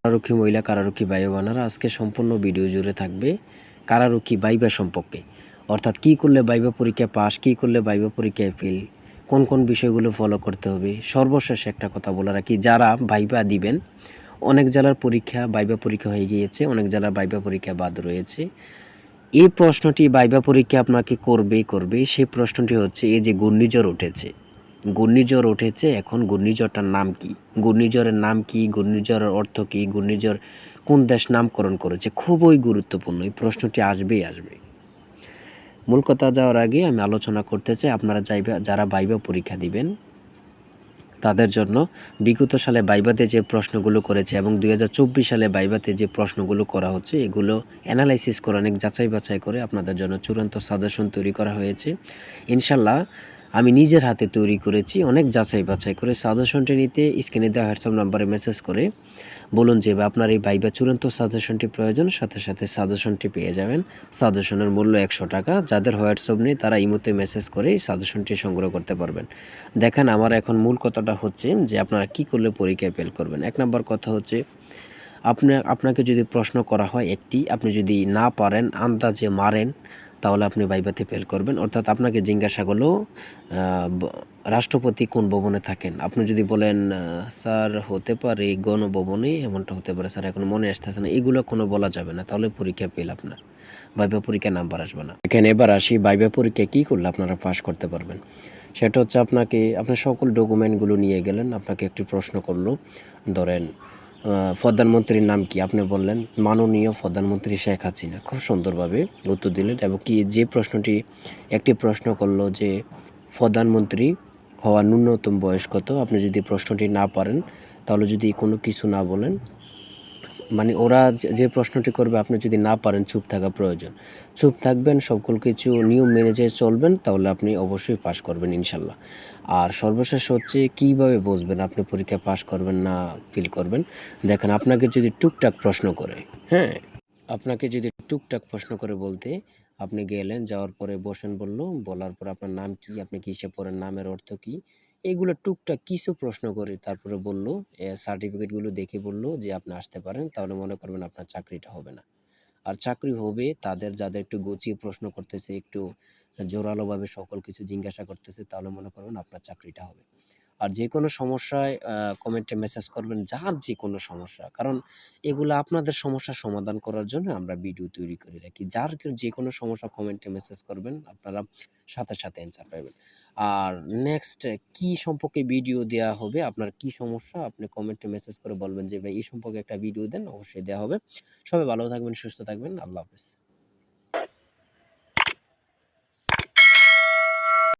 কারারক্ষী মহিলা, কারারক্ষী ভাই বোনেরা, আজকে সম্পূর্ণ ভিডিও জুড়ে থাকবে কারারক্ষী ভাইবা সম্পর্কে। অর্থাৎ কী করলে ভাইবা পরীক্ষায় পাস, কী করলে ভাইবা পরীক্ষায় ফেল, কোন কোন বিষয়গুলো ফলো করতে হবে। সর্বশেষ একটা কথা বলে রাখি, যারা ভাইবা দিবেন, অনেক জেলার পরীক্ষা ভাইবা পরীক্ষা হয়ে গিয়েছে, অনেক জেলার ভাইবা পরীক্ষা বাদ রয়েছে। এই প্রশ্নটি ভাইবা পরীক্ষা আপনাকে করবে সেই প্রশ্নটি হচ্ছে, এই যে ঘূর্ণিঝড় উঠেছে, ঘূর্ণিঝড় উঠেছে, এখন ঘূর্ণিঝড়টার নাম কি, ঘূর্ণিঝড়ের নাম কি, ঘূর্ণিঝড়ের অর্থ কি, ঘূর্ণিঝড় কোন দেশ নামকরণ করেছে, খুবই গুরুত্বপূর্ণ। এই প্রশ্নটি আসবে। মূল কথা যাওয়ার আগে আমি আলোচনা করতে চাই, আপনারা যারা ভাইবা পরীক্ষা দিবেন তাদের জন্য বিগত সালে ভাইভাতে যে প্রশ্নগুলো করেছে এবং 2024 সালে ভাইভাতে যে প্রশ্নগুলো করা হচ্ছে, এগুলো অ্যানালাইসিস করে, অনেক যাচাই বাছাই করে আপনাদের জন্য চূড়ান্ত সাজেশন তৈরি করা হয়েছে। ইনশাল্লাহ আমি নিজের হাতে তৈরি করেছি, অনেক যাচাই বাছাই করে। সাজেশনটি নিতে স্ক্রিনে দেওয়া হোয়াটসঅ্যাপ নাম্বারে মেসেজ করে বলুন যে আপনার এই ভাইবা চূড়ান্ত সাজেশনটি প্রয়োজন, সাথে সাথে সাজেশনটি পেয়ে যাবেন। সাজেশনের মূল্য 100 টাকা। যাদের হোয়াটসঅ্যাপ নেই তারা ইমোতে মেসেজ করে এই সাজেশনটি সংগ্রহ করতে পারবেন। দেখেন, আমার এখন মূল কথাটা হচ্ছে যে আপনারা কি করলে পরীক্ষায় ফেল করবেন। 1 নম্বর কথা হচ্ছে, আপনাকে যদি প্রশ্ন করা হয় একটি, আপনি যদি না পারেন, আন্দাজে মারেন, তাহলে আপনি ভাইভাতে ফেল করবেন। অর্থাৎ আপনাকে জিজ্ঞাসা করলো রাষ্ট্রপতি কোন ভবনে থাকেন, আপনি যদি বলেন স্যার হতে পারে গণভবনে, এমনটা হতে পারে স্যার, এখন মনে আসতেছে না, এগুলো কোনো বলা যাবে না, তাহলে পরীক্ষা ফেল, আপনার ভাইভা পরীক্ষায় নাম্বার আসবে না। এখানে এবার আসি, ভাইভা পরীক্ষায় কী করলে আপনারা পাস করতে পারবেন। সেটা হচ্ছে, আপনার সকল ডকুমেন্টগুলো নিয়ে গেলেন, আপনাকে একটি প্রশ্ন করলো, ধরেন প্রধানমন্ত্রীর নাম কি, আপনি বললেন মাননীয় প্রধানমন্ত্রী শেখ হাসিনা, খুব সুন্দরভাবে উত্তর দিলেন। এবং কি যে প্রশ্নটি, একটি প্রশ্ন করলো যে প্রধানমন্ত্রী হওয়ার ন্যূনতম বয়স কত, আপনি যদি প্রশ্নটি না পারেন, তাহলে যদি কোনো কিছু না বলেন, মানে ওরা যে প্রশ্নটি করবে, আপনি যদি না পারেন, চুপ থাকা প্রয়োজন, চুপ থাকবেন, সকল কিছু নিয়ম মেনে যে চলবেন, তাহলে আপনি অবশ্যই পাস করবেন ইনশাল্লাহ। আর সর্বশেষ হচ্ছে, কীভাবে বুঝবেন আপনি পরীক্ষা পাস করবেন না ফেল করবেন। দেখেন, আপনাকে যদি টুকটাক প্রশ্ন করে, হ্যাঁ, আপনাকে যদি টুকটাক প্রশ্ন করে বলতে, আপনি গেলেন, যাওয়ার পরে বসেন বললো, বলার পর আপনার নাম কি, আপনি কিসে পড়েন, নামের অর্থ কি, এগুলো টুকটাক কিছু প্রশ্ন করে তারপরে বলল, সার্টিফিকেটগুলো দেখে বলল যে আপনি আসতে পারেন, তাহলে মনে করবেন আপনার চাকরিটা হবে না। আর চাকরি হবে যাদের একটু গুছিয়ে প্রশ্ন করতেছে, একটু জোরালোভাবে সকল কিছু জিজ্ঞাসা করতেছে, তাহলে মনে করবেন আপনার চাকরিটা হবে। আর যেকোনো সমস্যায় কমেন্টে মেসেজ করবেন, যার যেকোনো সমস্যা। কারণ এগুলো আপনাদের সমস্যার সমাধান করার জন্য আমরা ভিডিও তৈরি করে রাখি। যার যেকোনো সমস্যা কমেন্টে মেসেজ করবেন, আপনারা সাথে সাথে অ্যান্সার পাবেন। আর নেক্সট কি সম্পর্কে ভিডিও দেয়া হবে, আপনার কি সমস্যা, আপনি কমেন্টে মেসেজ করে বলবেন যে ভাই এই সম্পর্কে একটা ভিডিও দেন, অবশ্যই দেয়া হবে। সবাই ভালো থাকবেন, সুস্থ থাকবেন। আল্লাহ হাফেজ।